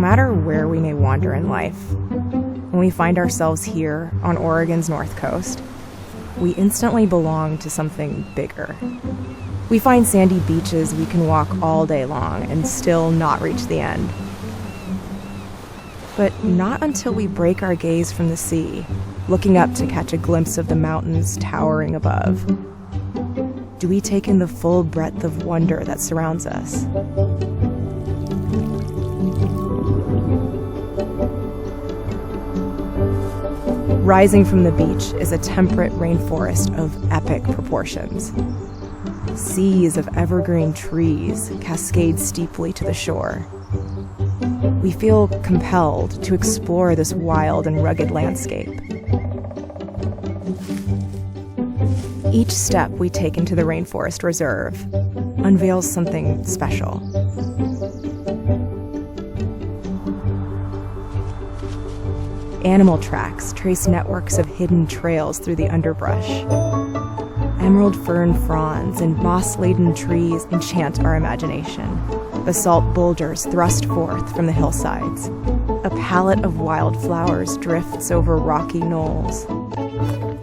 matter where we may wander in life, when we find ourselves here on Oregon's North Coast, we instantly belong to something bigger. We find sandy beaches we can walk all day long and still not reach the end. But not until we break our gaze from the sea, looking up to catch a glimpse of the mountains towering above, do we take in the full breadth of wonder that surrounds us. Rising from the beach is a temperate rainforest of epic proportions. Seas of evergreen trees cascade steeply to the shore. We feel compelled to explore this wild and rugged landscape. Each step we take into the Rainforest Reserve unveils something special. Animal tracks trace networks of hidden trails through the underbrush. Emerald fern fronds and moss-laden trees enchant our imagination. Basalt boulders thrust forth from the hillsides. A palette of wildflowers drifts over rocky knolls.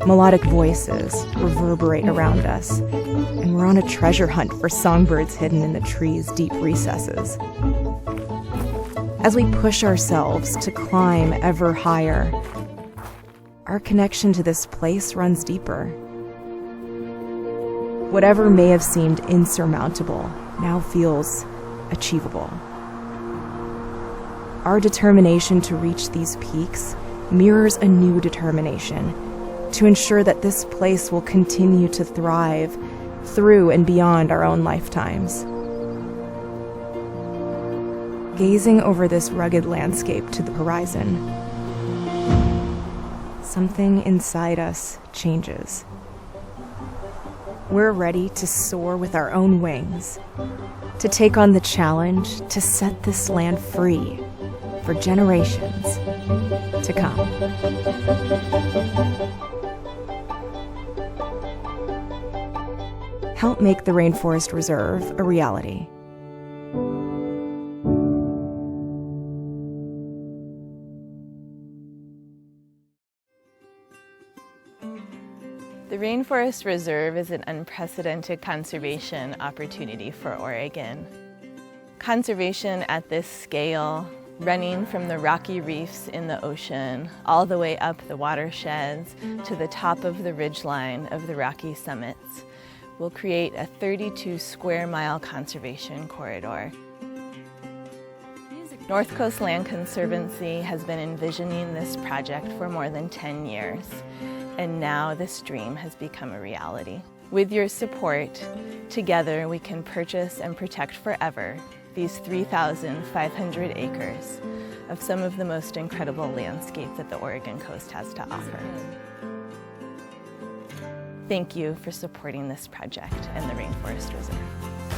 Melodic voices reverberate around us, and we're on a treasure hunt for songbirds hidden in the trees' deep recesses. As we push ourselves to climb ever higher, our connection to this place runs deeper. Whatever may have seemed insurmountable now feels achievable. Our determination to reach these peaks mirrors a new determination to ensure that this place will continue to thrive through and beyond our own lifetimes. Gazing over this rugged landscape to the horizon, something inside us changes. We're ready to soar with our own wings, to take on the challenge to set this land free for generations to come. Help make the Rainforest Reserve a reality. The Rainforest Reserve is an unprecedented conservation opportunity for Oregon. Conservation at this scale, running from the rocky reefs in the ocean all the way up the watersheds to the top of the ridgeline of the Rocky Summits, will create a 32 square mile conservation corridor. North Coast Land Conservancy has been envisioning this project for more than 10 years, and now this dream has become a reality. With your support, together we can purchase and protect forever these 3,500 acres of some of the most incredible landscape that the Oregon coast has to offer. Thank you for supporting this project and the Rainforest Reserve.